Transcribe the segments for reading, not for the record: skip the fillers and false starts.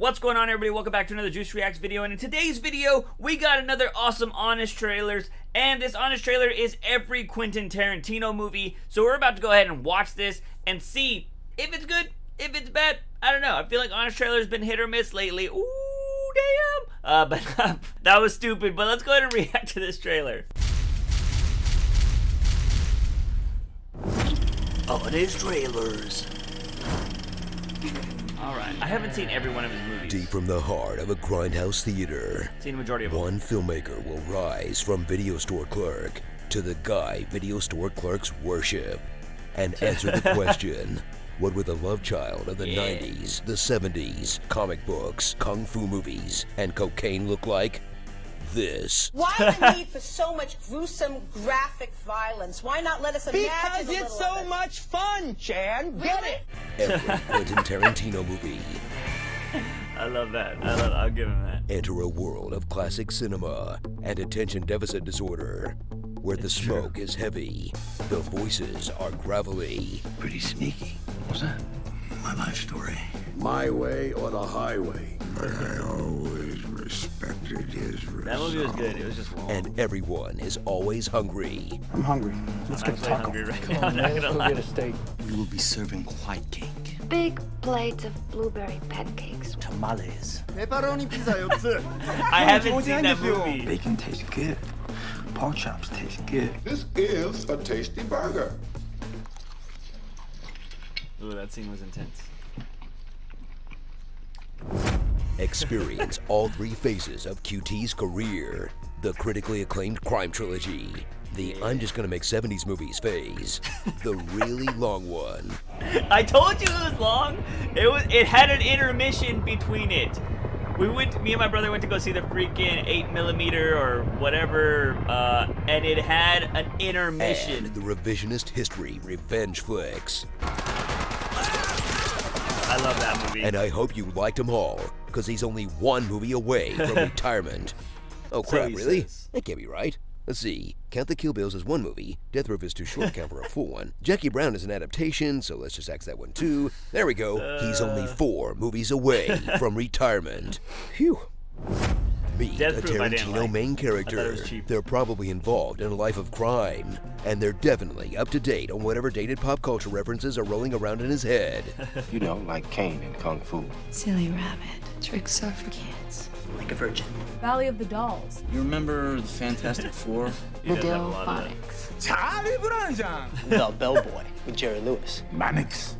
What's going on, everybody? Welcome back to another Juice Reacts video, and in today's video we got another awesome honest trailers, and this honest trailer is every Quentin Tarantino movie. So we're about to go ahead and watch this and see if it's good, if it's bad. I don't know. I feel like honest trailers been hit or miss lately. Ooh, damn. But that was stupid. But let's go ahead and react to this trailer. Honest trailers. Alright, I haven't seen every one of his movies. Deep from the heart of a grindhouse theater, Seen a majority of them. one filmmaker will rise from video store clerk to the guy video store clerks worship and answer the question, what would the love child of the 90s, the 70s, comic books, kung fu movies, and cocaine look like? This. Why the need for so much gruesome graphic violence? Why not let us imagine Because a little it's so of it? much fun, Chan. Get it? Every Quentin Tarantino movie. I love that. I'll give him that. Enter a world of classic cinema and attention deficit disorder, where the smoke is heavy, the voices are gravelly. Pretty sneaky. What's that? My life story. My way or the highway. But I always respected his resolve. That movie was good. It was just long. And everyone is always hungry. I'm hungry. Let's I'm actually hungry right now. I'm not gonna lie. Get a steak. We will be serving white cake. Big plates of blueberry pancakes. Tamales. Pepperoni pizza 4つ. I haven't seen that movie. Bacon tastes good. Pork chops taste good. This is a tasty burger. Ooh, that scene was intense. Experience all three phases of QT's career. The critically acclaimed crime trilogy. The I'm just gonna make 70s movies phase. The really long one. I told you it was long. It had an intermission between it. Me and my brother went to go see the freaking 8mm or whatever, and it had an intermission. And the revisionist history revenge flicks. I love that movie. And I hope you liked them all, because he's only one movie away from retirement. Oh crap, he really? says. That can't be right. Let's see. Count the Kill Bills as one movie. Death Roof is too short to count for a full one. Jackie Brown is an adaptation, so let's just axe that one too. There we go. He's only 4 movies away from retirement. Phew. Meet Death a Proof I didn't Tarantino like. main I thought it character. was cheap. They're probably involved in a life of crime, and they're definitely up to date on whatever dated pop culture references are rolling around in his head. You know, like Kane in Kung Fu. Silly rabbit. Tricks are for kids. Like a virgin. Valley of the Dolls. You remember the Fantastic Four? He The does have a lot of that. Phonics. Charlie Brown. The Bellboy with Jerry Lewis. Mannix,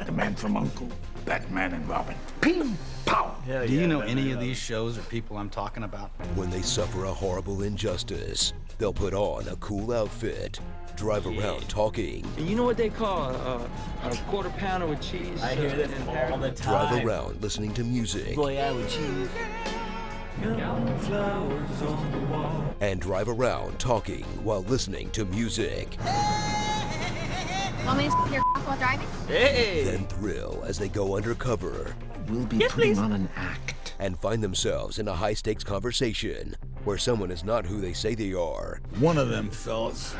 the man from U.N.C.L.E., Batman and Robin. Ping, pow. Hell Do yeah, you know Batman any and of these shows or people I'm talking about? When they suffer a horrible injustice, they'll put on a cool outfit, drive around talking, You know what they call a quarter pounder with cheese? I hear this all the drive time. around listening to music, Boy, I would choose. and drive around talking while listening to music. Want me to s*** your cock while driving? Hey! Then thrill as they go undercover We'll be Yes, putting please. on an act. and find themselves in a high-stakes conversation where someone is not who they say they are. One of them fellas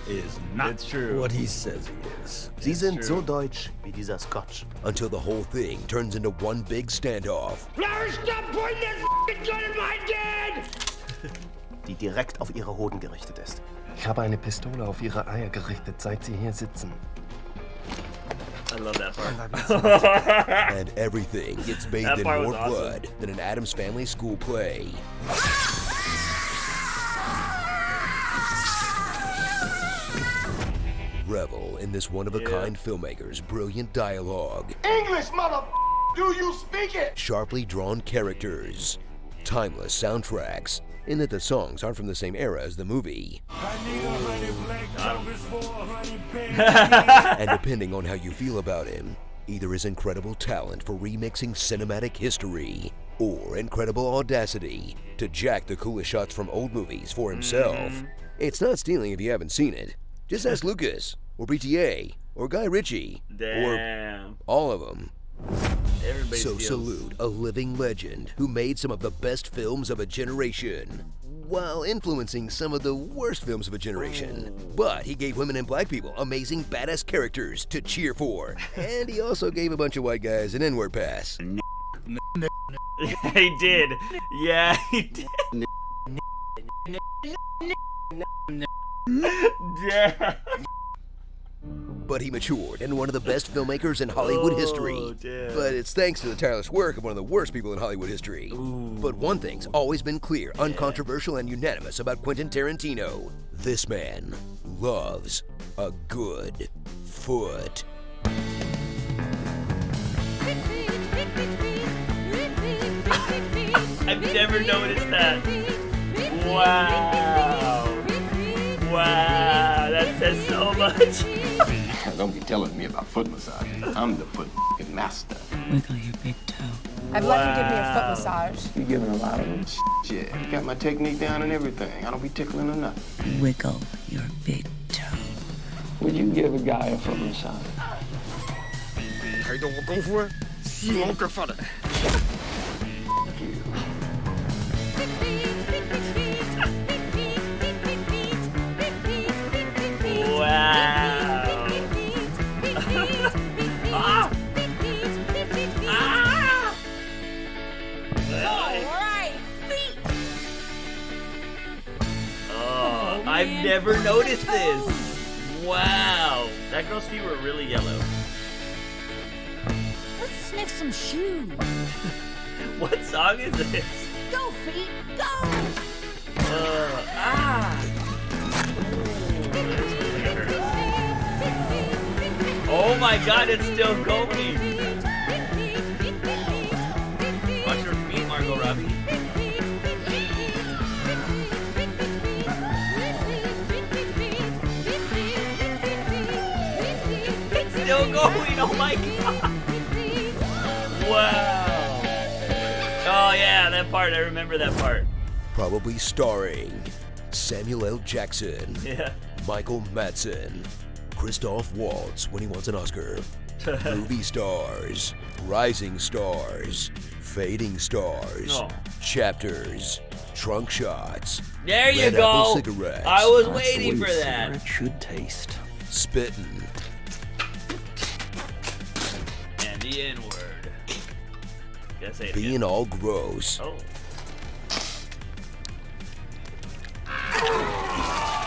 is not It's true. what he says he is. Sie sind true. so deutsch wie dieser Scotch. Until the whole thing turns into one big standoff. Die direkt auf ihre Hoden gerichtet ist. Ich habe eine Pistole auf ihre Eier gerichtet, seit sie hier sitzen. I love that part. And everything gets bathed That in part more was awesome. blood than an Addams Family school play. Revel in this one-of-a-kind filmmaker's brilliant dialogue, English, mother. Do you speak it? sharply drawn characters, timeless soundtracks, in that the songs aren't from the same era as the movie. And depending on how you feel about him, either his incredible talent for remixing cinematic history or incredible audacity to jack the coolest shots from old movies for himself. It's not stealing if you haven't seen it. Just ask Lucas, or BTA, or Guy Ritchie, or Damn. all of them. Everybody So steals. salute a living legend who made some of the best films of a generation, while influencing some of the worst films of a generation. But he gave women and black people amazing badass characters to cheer for. And he also gave a bunch of white guys an N-word pass. He did. Yeah, he did. Yeah. But he matured into one of the best filmmakers in Hollywood history. Damn. But it's thanks to the tireless work of one of the worst people in Hollywood history. But one thing's always been clear, uncontroversial, and unanimous about Quentin Tarantino. This man loves a good foot. I've never noticed that. Wow. Wow, that says so much. Don't be telling me about foot massage. I'm the foot master. Wiggle your big toe. I've let him give me a foot massage. You giving a lot of them shit. You got my technique down and everything. I don't be tickling or nothing. Wiggle your big toe. Would you give a guy a foot massage? Wow. Ah. Ah. Oh, I've never noticed this. Wow. That girl's feet were really yellow. Let's sniff some shoes. What song is this? Go, feet, go! Oh my god, it's still going. Watch your feet, Margot Robbie. It's still going, oh my god. Wow. Oh yeah, that part, I remember that part. Probably starring Samuel L. Jackson, Yeah. Michael Madsen, Christoph Waltz when he wants an Oscar, movie stars, rising stars, fading stars, Oh. chapters, trunk shots, There you red go. apple cigarettes, I was waiting for that. It should taste. spitting, And the N-word. Gotta say it being again. all gross, Oh.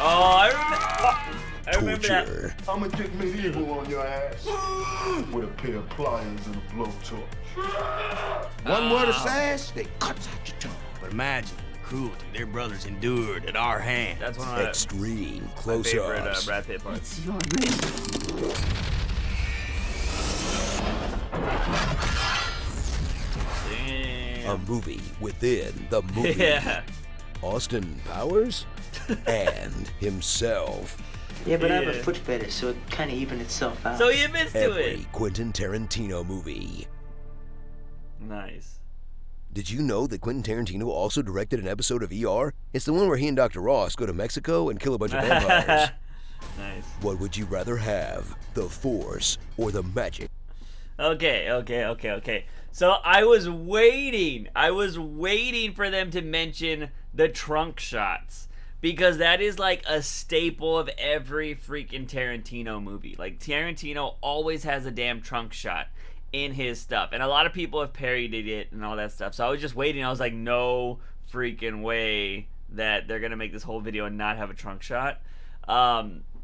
Oh, I remember that. torture, I'ma get medieval on your ass with a pair of pliers and a blowtorch. One word of sass, they cut out your tongue. But imagine the cruelty their brothers endured at our hands. That's one of my, extreme my favorite close-ups, Brad Pitt parts. It's your risk. a Damn. movie within the movie. Yeah. Austin Powers and himself. Yeah, but I have a Yeah. foot fetish, so it kind of evened itself out. So you missed to Every it. Quentin Tarantino movie. Nice. Did you know that Quentin Tarantino also directed an episode of ER? It's the one where he and Dr. Ross go to Mexico and kill a bunch of vampires. Nice. What would you rather have, the Force or the magic? Okay. So I was waiting for them to mention the trunk shots, because that is like a staple of every freaking Tarantino movie. Like, Tarantino always has a damn trunk shot in his stuff, and a lot of people have parodied it and all that stuff. So I was just waiting. I was like, no freaking way that they're gonna make this whole video and not have a trunk shot.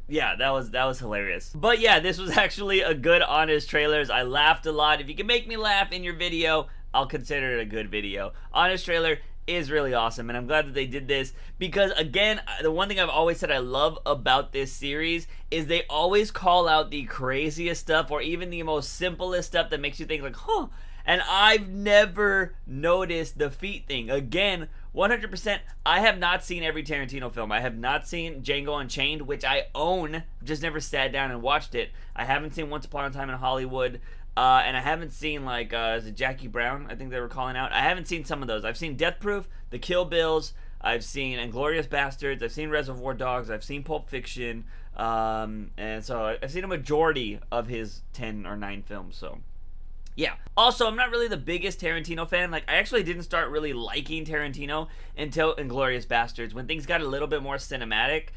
Yeah, that was hilarious. But yeah, this was actually a good, honest trailers. I laughed a lot. If you can make me laugh in your video, I'll consider it a good video. Honest trailer is really awesome, and I'm glad that they did this, because again, the one thing I've always said I love about this series is they always call out the craziest stuff, or even the most simplest stuff that makes you think like, huh. And I've never noticed the feet thing. Again, 100%, I have not seen every Tarantino film. I have not seen Django Unchained, which I own, just never sat down and watched it. I haven't seen Once Upon a Time in Hollywood, and I haven't seen, like, is it Jackie Brown, I think they were calling out? I haven't seen some of those. I've seen Death Proof, The Kill Bills, I've seen Inglourious Bastards, I've seen Reservoir Dogs, I've seen Pulp Fiction, and so I've seen a majority of his 10 or 9 films, so... yeah. Also, I'm not really the biggest Tarantino fan. Like, I actually didn't start really liking Tarantino until Inglourious Bastards, when things got a little bit more cinematic.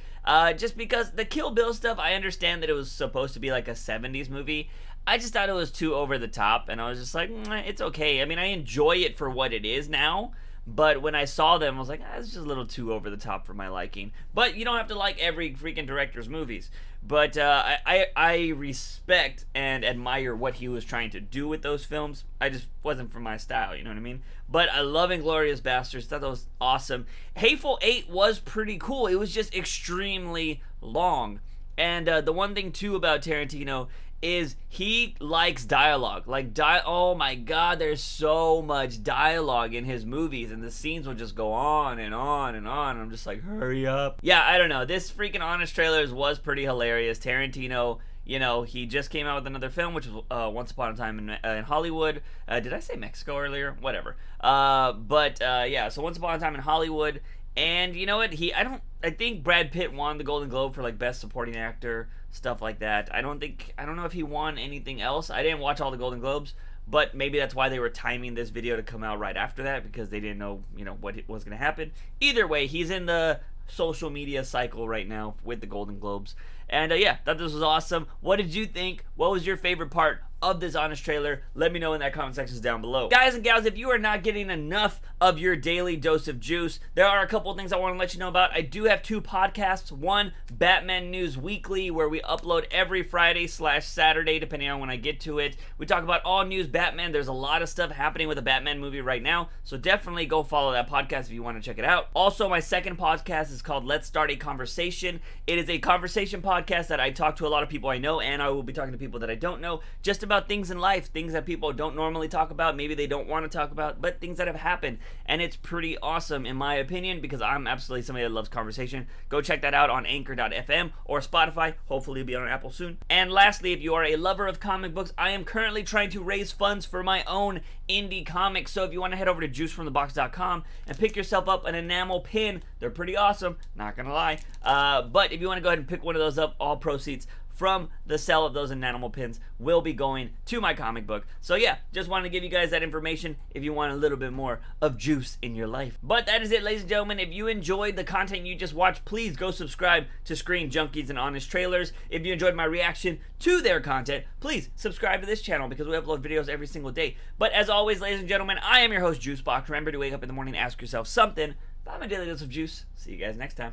Just because the Kill Bill stuff, I understand that it was supposed to be like a 70s movie. I just thought it was too over the top, and I was just like, it's okay. I mean, I enjoy it for what it is now, but when I saw them, I was like, it's just a little too over the top for my liking. But you don't have to like every freaking director's movies. But I respect and admire what he was trying to do with those films. I just wasn't for my style, you know what I mean? But I love Inglourious Basterds. Thought that was awesome. Hateful Eight was pretty cool. It was just extremely long. And the one thing, too, about Tarantino is he likes dialogue. Like, oh my god, there's so much dialogue in his movies, and the scenes will just go on and on and on. I'm just like, hurry up. Yeah, I don't know. This freaking Honest Trailers was pretty hilarious. Tarantino, you know, he just came out with another film, which was Once Upon a Time in Hollywood. Did I say Mexico earlier? Whatever. Yeah, so Once Upon a Time in Hollywood. And you know what? I think Brad Pitt won the Golden Globe for like Best Supporting Actor, stuff like that. I don't know if he won anything else. I didn't watch all the Golden Globes, but maybe that's why they were timing this video to come out right after that, because they didn't know, you know, what was going to happen. Either way, he's in the social media cycle right now with the Golden Globes. And yeah, thought this was awesome. What did you think? What was your favorite part of this Honest trailer? Let me know in that comment section down below. Guys and gals, if you are not getting enough of your daily dose of juice, there are a couple of things I want to let you know about. I do have 2 podcasts. One, Batman News Weekly, where we upload every Friday/Saturday, depending on when I get to it. We talk about all news Batman. There's a lot of stuff happening with the Batman movie right now, so definitely go follow that podcast if you want to check it out. Also, my second podcast is called Let's Start a Conversation. It is a conversation podcast that I talk to a lot of people I know, and I will be talking to people that I don't know, just about things in life, things that people don't normally talk about, maybe they don't want to talk about, but things that have happened. And it's pretty awesome in my opinion, because I'm absolutely somebody that loves conversation. Go check that out on anchor.fm or Spotify. Hopefully it'll be on Apple soon. And lastly, if you are a lover of comic books, I am currently trying to raise funds for my own indie comics. So if you want to head over to juicefromthebox.com and pick yourself up an enamel pin, they're pretty awesome, not gonna lie. But if you want to go ahead and pick one of those up, all proceeds from the sale of those enamel pins will be going to my comic book. So yeah, just wanted to give you guys that information if you want a little bit more of juice in your life. But that is it, ladies and gentlemen. If you enjoyed the content you just watched, please go subscribe to Screen Junkies and Honest Trailers. If you enjoyed my reaction to their content, please subscribe to this channel, because we upload videos every single day. But as always, ladies and gentlemen, I am your host, Juicebox. Remember to wake up in the morning and ask yourself something about my daily dose of juice. See you guys next time.